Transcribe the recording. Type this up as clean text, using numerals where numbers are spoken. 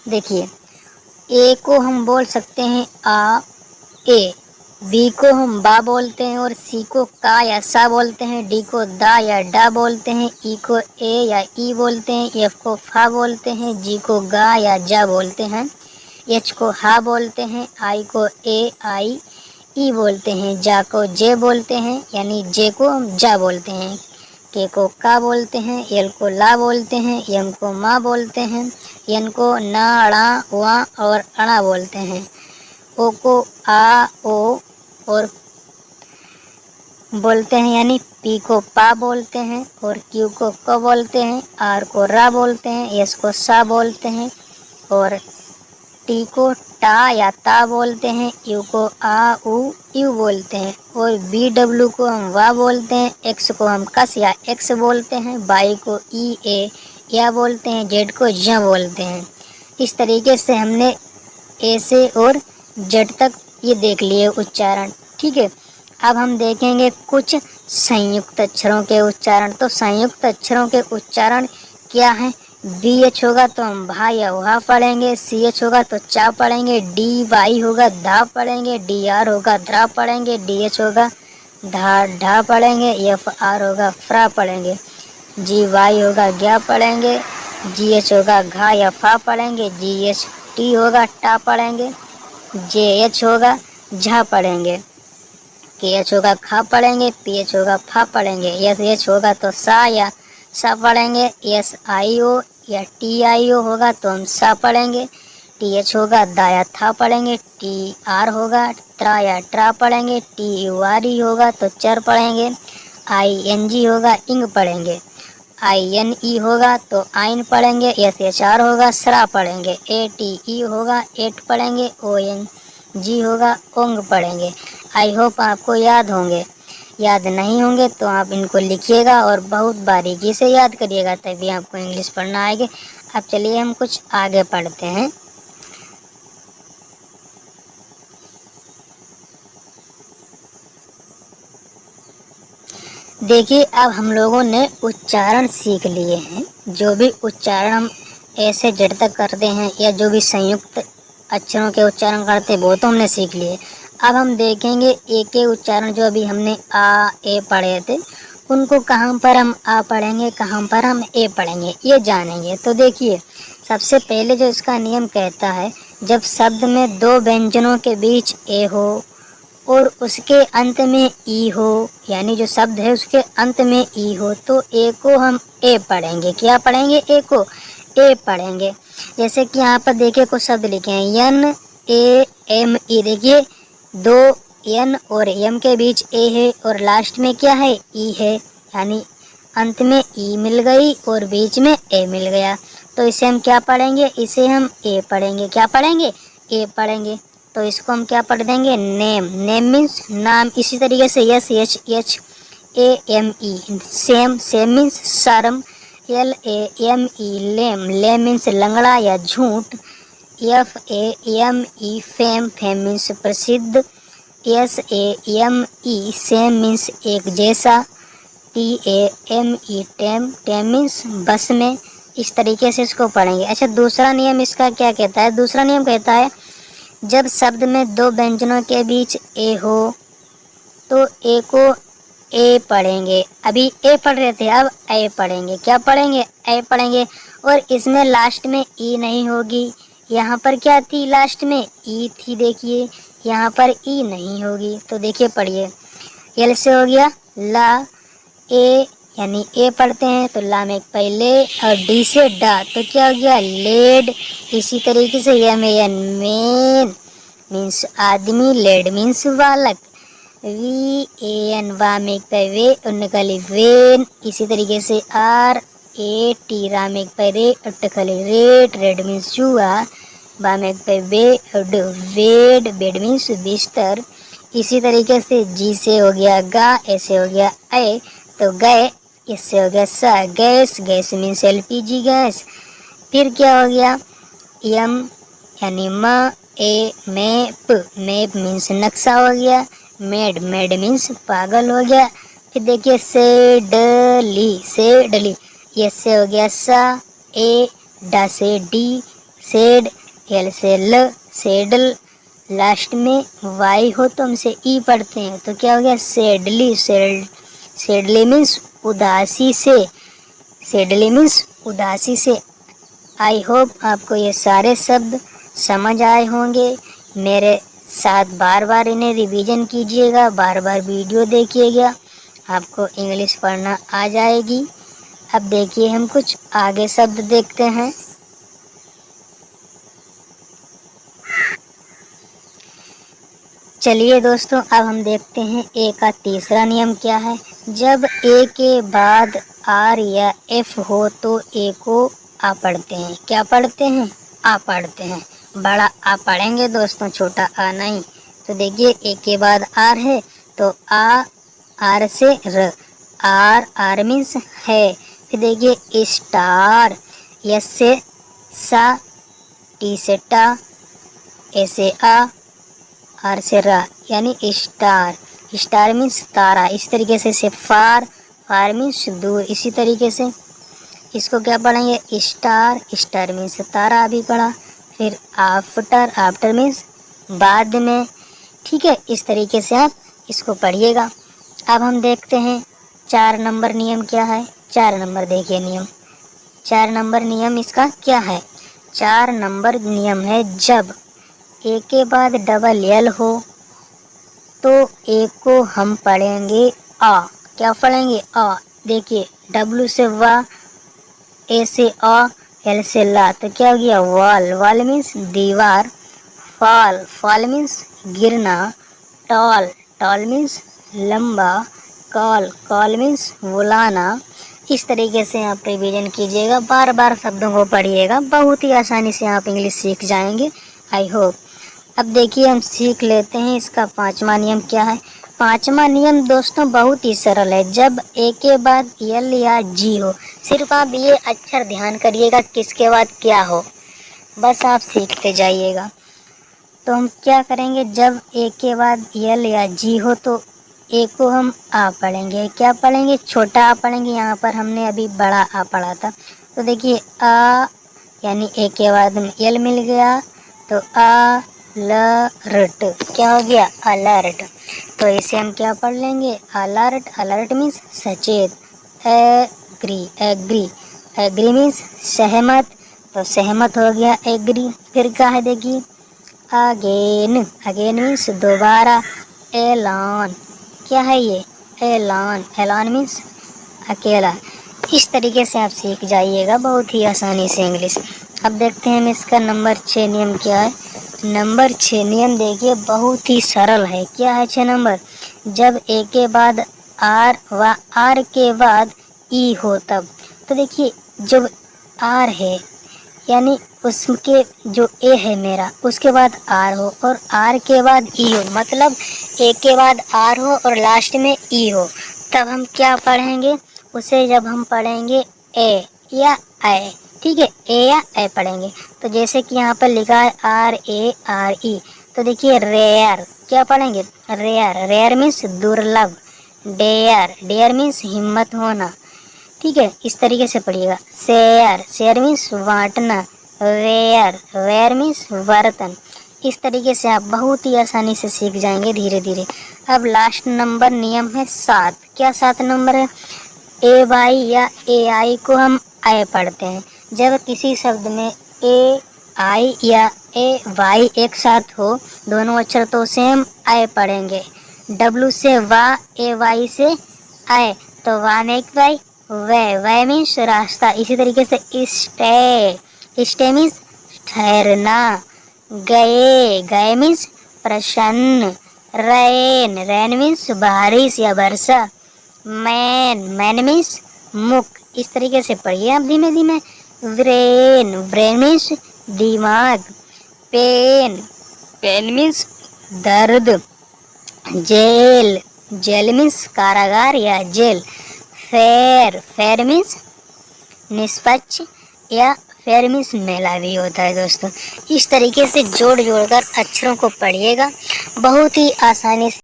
देखिए, ए को हम बोल सकते हैं आ, ए, बी को हम बा बोलते हैं और सी को का या सा बोलते हैं, डी को दा या डा बोलते हैं, ई को ए या ई बोलते हैं, एफ को फा बोलते हैं, जी को गा या जा बोलते हैं, एच को हा बोलते हैं, आई को ए आई ई बोलते हैं, जा को जे बोलते हैं यानी जे को हम जा बोलते हैं, के को का बोलते हैं, एल को ला बोलते हैं, एम को मा बोलते हैं, एन को ना अड़ा वा और अड़ा बोलते हैं, ओ को आ ओ और बोलते हैं यानी पी को पा बोलते हैं और क्यू को क बोलते हैं, आर को रा बोलते हैं, एस को सा बोलते हैं और टी को टा या ता बोलते हैं, यू को आ उ यू बोलते हैं और बी डब्ल्यू को हम वा बोलते हैं, एक्स को हम कस या एक्स बोलते हैं, वाई को ई ए या बोलते हैं, जेड को ज बोलते हैं। इस तरीके से हमने ए से और जेड तक ये देख लिए उच्चारण। ठीक है, अब हम देखेंगे कुछ संयुक्त अक्षरों के उच्चारण। तो संयुक्त अक्षरों के उच्चारण क्या हैं? बी एच होगा तो हम भा या वहा पढ़ेंगे, सी एच होगा तो चा पढ़ेंगे, डी वाई होगा धा पढ़ेंगे, डी आर होगा द्रा पढ़ेंगे, डी एच होगा धा ढा पढ़ेंगे, एफ आर होगा फ्रा पढ़ेंगे, जी वाई होगा ग्या पढ़ेंगे, जी एच होगा घा या फा पढ़ेंगे, जी एच टी होगा टा पढ़ेंगे, जे एच होगा झा पढ़ेंगे, के एच होगा खा पढ़ेंगे, पी एच होगा फा पढ़ेंगे, एस एच होगा तो सा या सा पढ़ेंगे, एस आई ओ या टी आई ओ होगा तो हम सा पढ़ेंगे, टी एच होगा दा या था पढ़ेंगे, टी आर होगा त्रा या ट्रा पढ़ेंगे, टी यू आर ई होगा तो चर पढ़ेंगे, आई एन जी होगा इंग पढ़ेंगे, आई एन ई होगा तो आइन पढ़ेंगे, एस एच आर होगा सरा पढ़ेंगे, ए टी ई होगा एट पढ़ेंगे, ओ एन जी होगा ओंग पढ़ेंगे। आई होप आपको याद होंगे। याद नहीं होंगे तो आप इनको लिखिएगा और बहुत बारीकी से याद करिएगा, तभी आपको इंग्लिश पढ़ना आएगी। अब चलिए हम कुछ आगे पढ़ते हैं। देखिए, अब हम लोगों ने उच्चारण सीख लिए हैं। जो भी उच्चारण हम ऐसे जड़ तक करते हैं या जो भी संयुक्त अक्षरों के उच्चारण करते हैं वो तो हमने सीख लिए। अब हम देखेंगे एक एक उच्चारण जो अभी हमने आ ए पढ़े थे उनको कहाँ पर हम आ पढ़ेंगे, कहाँ पर हम ए पढ़ेंगे, ये जानेंगे। तो देखिए, सबसे पहले जो इसका नियम कहता है, जब शब्द में दो व्यंजनों के बीच ए हो और उसके अंत में ई हो, यानी जो शब्द है उसके अंत में ई हो, तो ए को हम ए पढ़ेंगे। क्या पढ़ेंगे? ए को ए पढ़ेंगे। जैसे कि यहाँ पर देखिए कुछ शब्द लिखे हैं, एन ए एम ई। देखिए, दो एन और एम के बीच ए है और लास्ट में क्या है? ई है, यानी अंत में ई मिल गई और बीच में ए मिल गया, तो इसे हम क्या पढ़ेंगे? इसे हम ए पढ़ेंगे। क्या पढ़ेंगे? ए पढ़ेंगे। तो इसको हम क्या पढ़ देंगे? नेम। नेम मीन्स नाम। इसी तरीके से S H H A M E same. Same means शर्म। L A M E lame. Lame means लंगड़ा या झूठ। F A M E fame. Fame means प्रसिद्ध। S A M E same means एक जैसा। T A M E tame. Tame means बस में। इस तरीके से इसको पढ़ेंगे। अच्छा, दूसरा नियम इसका क्या कहता है? दूसरा नियम कहता है, जब शब्द में दो व्यंजनों के बीच ए हो तो ए को ए पढ़ेंगे। अभी ए पढ़ रहे थे, अब ए पढ़ेंगे। क्या पढ़ेंगे? ए पढ़ेंगे। और इसमें लास्ट में ई नहीं होगी। यहाँ पर क्या थी? लास्ट में ई थी। देखिए, यहाँ पर ई नहीं होगी। तो देखिए, पढ़िए। एल से हो गया ला, ए यानी ए पढ़ते हैं तो ला में पहले, और डी से डा, तो क्या हो गया? लेड। इसी तरीके से एम एन मेन मीन्स आदमी, लेड मीन्स बालक, वी ए एन वा में वे उन्नकली वेन। इसी तरीके से आर ए टी रा में रे उट्टकली रेट, रेड मीन्स चूहा, बा में वे उड वेड, बेड मीन्स बिस्तर। इसी तरीके से जी से हो गया गा, ऐसे हो गया ए तो गए। इससे हो गया सा gas. Gas means LPG gas. फिर क्या हो गया? यम यानी म ए मैप। मैप मीन्स नक्शा हो गया। मेड। मेड मीन्स पागल हो गया। फिर देखिए सेडली। सेडली। ये से हो गया सा, ए डा से डी, सेड, एल से ल, सेडल। लास्ट में वाई हो तो हमसे ई पढ़ते हैं, तो क्या हो गया सेडली। सेडली मीन्स उदासी से, सेडली मीन्स उदासी से। आई होप आपको ये सारे शब्द समझ आए होंगे। मेरे साथ बार बार इन्हें रिवीजन कीजिएगा, बार बार वीडियो देखिएगा, आपको इंग्लिश पढ़ना आ जाएगी। अब देखिए हम कुछ आगे शब्द देखते हैं। चलिए दोस्तों, अब हम देखते हैं ए का तीसरा नियम क्या है। जब ए के बाद आर या एफ हो तो ए को आ पढ़ते हैं। क्या पढ़ते हैं? आ पढ़ते हैं। बड़ा आ पढ़ेंगे दोस्तों, छोटा आ नहीं। तो देखिए ए के बाद आर है तो आ, आर से र, आर, आर मीन्स है। फिर देखिए स्टार, एस से सा, टी से टा, ए से आ, आर से रा, यानी स्टार। स्टार मीन्स तारा। इस तरीके से फार, फार मीन्स दूर। इसी तरीके से इसको क्या पढ़ेंगे स्टार, स्टार मीन्स तारा अभी पढ़ा। फिर आफ्टर, आफ्टर मीन्स बाद में। ठीक है, इस तरीके से आप इसको पढ़िएगा। अब हम देखते हैं 4 नंबर नियम क्या है। 4 नंबर देखिए नियम, 4 नंबर नियम इसका क्या है। 4 नंबर नियम है जब ए के बाद डबल एल हो तो ए को हम पढ़ेंगे आ। क्या पढ़ेंगे? आ। देखिए डब्लू से वा, ए से आ, एल से ला, तो क्या हो गया वॉल। वॉल मीन्स दीवार। फॉल, फॉल मीन्स गिरना। टॉल, टॉल मीन्स लंबा। कॉल, कॉल मीन्स बुलाना। इस तरीके से आप रिवीजन कीजिएगा, बार बार शब्दों को पढ़िएगा, बहुत ही आसानी से आप इंग्लिश सीख जाएंगे। I hope. अब देखिए हम सीख लेते हैं इसका 5वां नियम क्या है। 5वां नियम दोस्तों बहुत ही सरल है। जब ए के बाद एल या जी हो, सिर्फ आप ये अक्षर ध्यान करिएगा किसके बाद क्या हो, बस आप सीखते जाइएगा। तो हम क्या करेंगे, जब ए के बाद एल या जी हो तो ए को हम आ पढ़ेंगे। क्या पढ़ेंगे? छोटा आ पढ़ेंगे। यहाँ पर हमने अभी बड़ा आ पढ़ा था। तो देखिए आ, यानी ए के बाद में एल मिल गया तो आ अलर्ट। क्या हो गया? अलर्ट। तो इसे हम क्या पढ़ लेंगे? अलर्ट। अलर्ट मीन्स सचेत। एग्री, एग्री, एग्री मीन्स सहमत। तो सहमत हो गया एग्री। फिर क्या है देखिए अगेन, अगेन मीन्स दोबारा। एलान, क्या है ये? एलान, एलान मीन्स अकेला। इस तरीके से आप सीख जाइएगा बहुत ही आसानी से इंग्लिश। अब देखते हैं हम इसका नंबर 6 नियम क्या है। नंबर 6 नियम देखिए बहुत ही सरल है। क्या है 6 नंबर? जब ए के बाद आर व आर के बाद ई हो तब। तो देखिए जब आर है यानी उसके जो ए है मेरा उसके बाद आर हो और आर के बाद ई हो, मतलब ए के बाद आर हो और लास्ट में ई हो, तब हम क्या पढ़ेंगे उसे? जब हम पढ़ेंगे ए या आई, ठीक है, ए या ए पढ़ेंगे। तो जैसे कि यहाँ पर लिखा है RARE, तो देखिए रेयर। क्या पढ़ेंगे? रेयर। रेयर मीन्स दुर्लभ। डेयर, डेयर मीन्स हिम्मत होना। ठीक है, इस तरीके से पढ़िएगा। शेयर, शेयर मीन्स बांटना। वेयर, वेयर मीन्स बर्तन। इस तरीके से आप बहुत ही आसानी से सीख जाएंगे धीरे धीरे। अब लास्ट नंबर नियम है 7। क्या 7 नंबर है? ए वाई या ए आई को हम आई पढ़ते हैं। जब किसी शब्द में ए आई या ए वाई एक साथ हो, दोनों अक्षर, तो उसे हम आई पढ़ेंगे। डब्लू से वा, ए वाई से आई, तो वा में एक वाई, वे मीन्स रास्ता। इसी तरीके से स्टे मीन्स ठहरना। गए, गए मीन्स प्रसन्न। रेन, रेन मीन्स बारिश या वर्षा। मैन, मैन मीन्स मुख। इस तरीके से पढ़िए आप धीमे धीमे। ब्रेन, ब्रेन मीन्स दिमाग। पेन, पेन मीन्स दर्द। जेल, जेल मीन्स कारागार या जेल। फेयर, फेयर मीन्स निष्पक्ष या फेयर मीन्स मेला भी होता है दोस्तों। इस तरीके से जोड़ जोड़ कर अक्षरों को पढ़िएगा बहुत ही आसानी से।